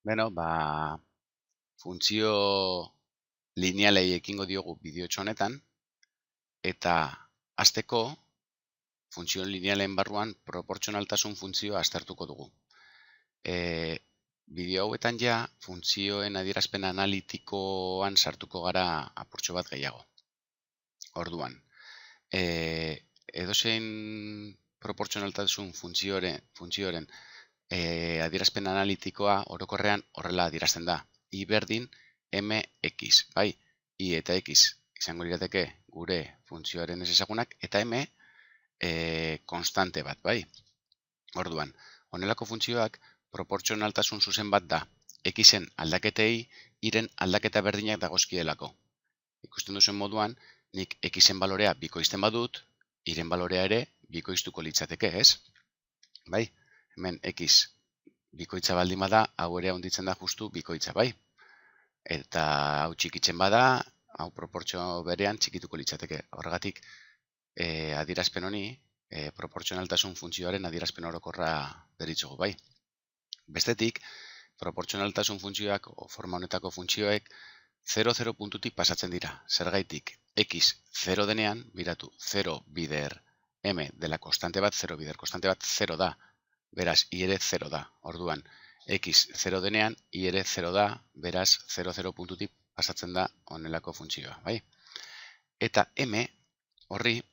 Beno, funtzio linealei ekingo diogu bideotxo honetan, eta hasteko funtzio linealen barruan proportzionaltasun funtzioa aztertuko dugu. Bideo hauetan ja, funtzioen adierazpen analitikoan sartuko gara apurtxo bat gehiago. Orduan, edozein proportzionaltasun funtzioren adierazpen analitikoa orokorrean horrela adierazten da. I berdin mx, bai? I eta x izango lirateke gure funtzioaren ezagunak, eta m konstante bat, bai? Orduan, honelako funtzioak proportzionaltasun zuzen bat da. Xen aldaketei iren aldaketa berdinak dagozkielako. Ikusten duzen moduan, nik xen balorea bikoizten badut, iren balorea ere bikoiztuko litzateke, ez? Bai? Hemen x bikoitza baldin bada, hau ere handitzen da justu bikoitza, bai? Eta hau txikitzen bada, hau proportzio berean txikituko litzateke. Horregatik, adierazpen honi, proportzionaltasun funtzioaren adierazpen orokorra deritzugu, bai? Bestetik, proportzionaltasun funtzioak, o forma honetako funtzioek, 0,0 puntutik pasatzen dira. Zergaitik, x 0 denean, biratu, 0 bider m dela konstante bat, 0 bider konstante bat 0 da. Beraz, i ere 0 da. Orduan, x 0 denean, i ere 0 da, beraz, 0,0 puntutik pasatzen da honelako funtzioa, bai? Eta m horri,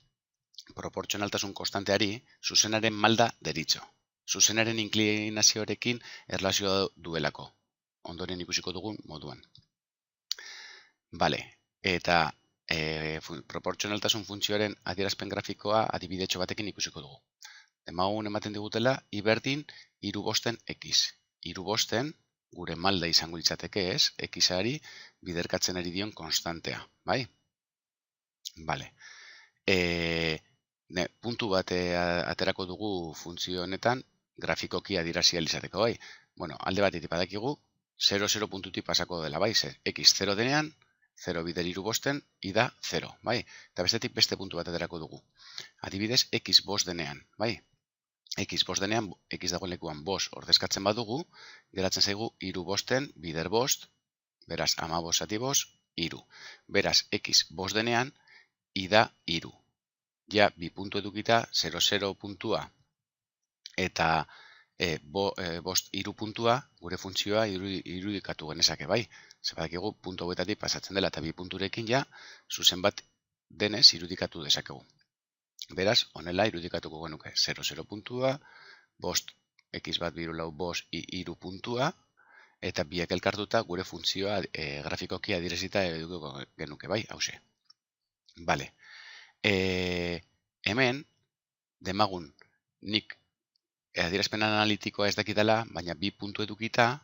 proportzionaltasun konstanteari, zuzenaren malda deritzo. Zuzenaren inklinazioarekin erlazioa duelako. Ondoren ikusiko dugun moduan. Bale, eta proportzionaltasun funtzioaren adierazpen grafikoa adibidetxo batekin ikusiko dugu. Demagun ematen digutela, i berdin 3 x. 3 gure malda izango litzateke, ez? X-ari biderkatzen ari dion konstantea, bai? Bale. Puntu bat aterako dugu funtzio honetan, grafikoki adierazia izateko, bai? Bueno, alde batetik badakigu, 0,0 puntutik pasako dela, bai? X 0 denean, 0 bider 3 i da 0, bai? Eta bestetik beste puntu bat aterako dugu. Adibidez, x 5 denean, bai? X 5 denean, x dagoen lekuan 5 ordezkatzen badugu, geratzen zaigu 3 bider 5, beraz 15 zati 5, 3. Beraz, x 5 denean, i da 3. Ja, bi puntu edukita, 0,0 puntua eta 3 puntua, gure funtzioa irudikatu genezake, bai? Zebadakigu, puntu hauetatik pasatzen dela eta bi punturekin ja, zuzen bat denez irudikatu dezakegu. Beraz, honela irudikatuko genuke 0,0 puntua, 5 x bat birulau 5 i 3 puntua, eta biak elkartuta gure funtzioa grafikoki adierazita edukiko genuke, bai? Hauxe. Bale. Hemen, demagun, nik adierazpen analitikoa ez dakitala, baina bi puntu edukita,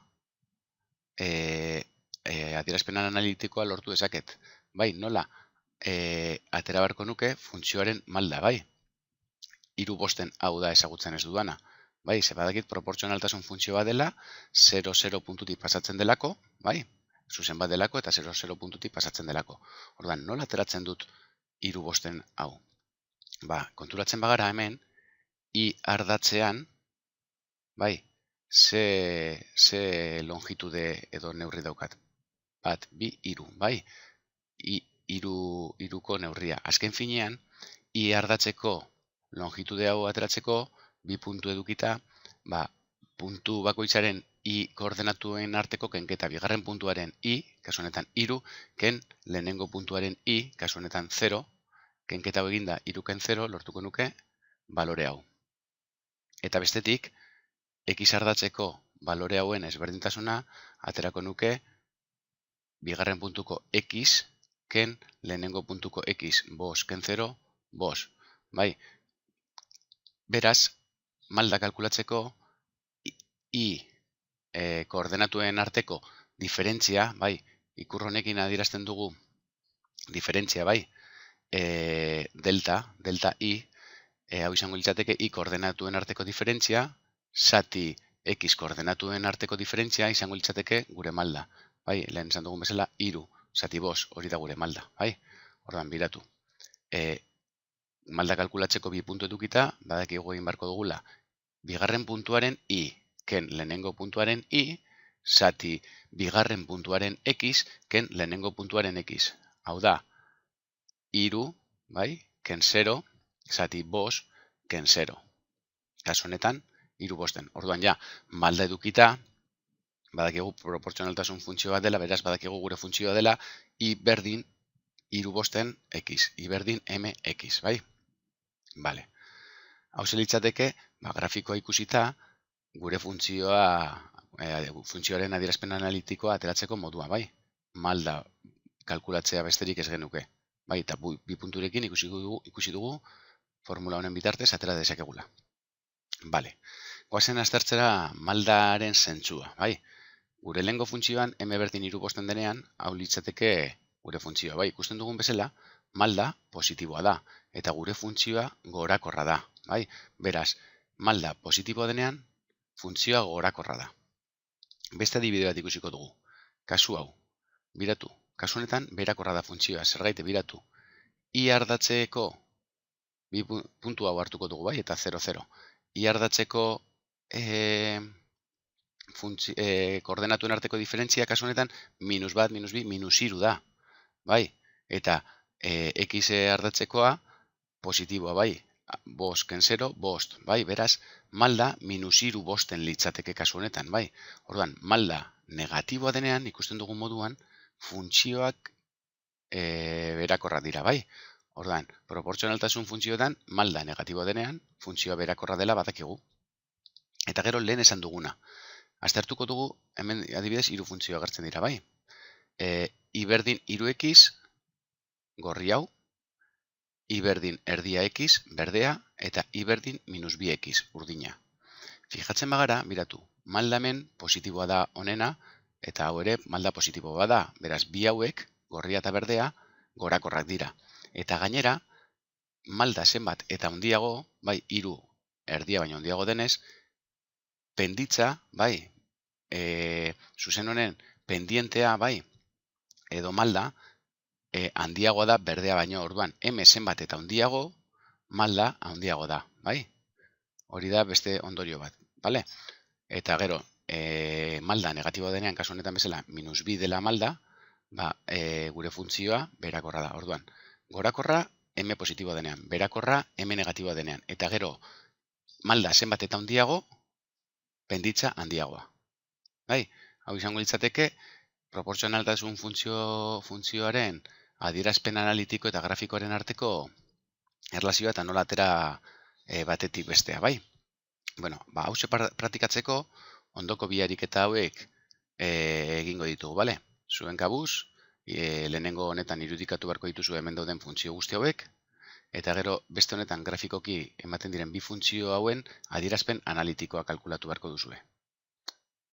adierazpen analitikoa lortu dezaket. Bai, nola? Atera barko nuke funtzioaren malda, bai? 3 hau da ezagutzen ez dudana. Bai, zebadakit proportzionaltasun funtzioa dela, 0,0 puntutik pasatzen delako, bai? Zuzen bat delako eta 0,0 puntutik pasatzen delako. Ordan, nola ateratzen dut 3 hau? Konturatzen bagara hemen, i ardatzean, bai, ze longitude edo neurri daukat. Bat, 2, 3, bai? I 3ko neurria. Azken finean, i ardatzeko longitude hau ateratzeko, bi puntu edukita, puntu bakoitzaren i koordenatuen arteko kenketa, bigarren puntuaren i, kasu honetan 3, ken lehenengo puntuaren i, kasu honetan 0, kenketa hau eginda 3 ken 0, lortuko nuke balore hau. Eta bestetik, x ardatzeko balore hauen ezberdintasuna, aterako nuke bigarren puntuko x, ken lehenengo puntuko x, 5 ken 0, 5. Bai, beraz, malda kalkulatzeko i koordenatuen arteko diferentzia, bai, ikur honekin adierazten dugu diferentzia, bai, delta i, hau izango litzateke i koordenatuen arteko diferentzia, zati x koordenatuen arteko diferentzia izango litzateke gure malda. Bai, lehen esan dugun bezala, 3, zati 5, hori da gure malda, bai? Ordan, biratu. Malda kalkulatzeko bi puntu edukita, badakigu egin barko dugula, bigarren puntuaren i, ken lehenengo puntuaren i, zati bigarren puntuaren x, ken lehenengo puntuaren x. Hau da, 3, bai, ken 0, zati 5, ken 0. Kasu honetan, 3 bosten. Orduan ja, malda edukita, badakigu proportzionaltasun funtzio bat dela, beraz badakigu gure funtzioa dela, i berdin 3 bosten x, i berdin mx, bai? Bale. Hau litzateke, grafikoa ikusita, gure funtzioaren adierazpen analitikoa ateratzeko modua, bai? Malda kalkulatzea besterik ez genuke. Bai, eta bi punturekin ikusi dugu formula honen bitartez atera dezakegula. Bale. Goazen aztertzera maldaren zentzua, bai? Gure lehengo funtzioan, m berdin 3 bosten denean, hau litzateke gure funtzioa, bai? Ikusten dugun bezala, malda positiboa da, eta gure funtzioa gorakorra da, bai? Beraz, malda positiboa denean, funtzioa gorakorra da. Beste adibide bat ikusiko dugu. Kasu hau, biratu. Kasu honetan, berakorra da funtzioa, zergaite biratu. I ardatzeko, bi puntu hau hartuko dugu, bai? Eta 0, 0. I ardatzeko koordenatuen arteko diferentzia, kasu honetan, -1, -2, -3 da, bai? Eta x ardatzekoa positiboa, bai? 5 ken 0, 5, bai? Beraz, malda -3 bosten litzateke kasu honetan, bai? Orduan, malda negatiboa denean, ikusten dugun moduan, funtzioak berakorra dira, bai? Orduan, proportzionaltasun funtzioetan, malda negatiboa denean, funtzioa berakorra dela badakigu. Eta gero lehen esan duguna. Aztertuko dugu, hemen adibidez, 3 funtzioa agertzen dira, bai? I berdin 3x, gorri hau, I berdin erdia x, berdea, eta I berdin -2x, urdina. Fijatzen bagara, miratu, malda hemen positiboa da honena, eta hau ere malda positiboa da, beraz, bi hauek, gorria eta berdea, gorakorrak dira. Eta gainera, malda zenbat eta handiago, bai, 3 erdia baino handiago denez, penditza, bai, zuzen honen pendientea, bai, edo malda, handiagoa da berdea baino, orduan, m zenbat eta handiago, malda handiago da, bai? Hori da beste ondorio bat, bale? Eta gero, malda negatiboa denean, kasu honetan bezala, -2 dela malda, gure funtzioa berakorra da, orduan. Gorakorra, m positiboa denean, berakorra, m negatiboa denean, eta gero, malda zenbat eta handiago, penditza handiagoa. Bai? Hau izango litzateke, proportzionaltasun funtzioaren adierazpen analitiko eta grafikoaren arteko erlazioa eta nola atera batetik bestea, bai? Bueno, hause praktikatzeko, ondoko bi ariketa hauek egingo ditugu, bale? Zuen kabuz, lehenengo honetan irudikatu beharko dituzu hemen dauden funtzio guzti hauek, eta gero beste honetan grafikoki ematen diren bi funtzio hauen adierazpen analitikoa kalkulatu beharko duzue.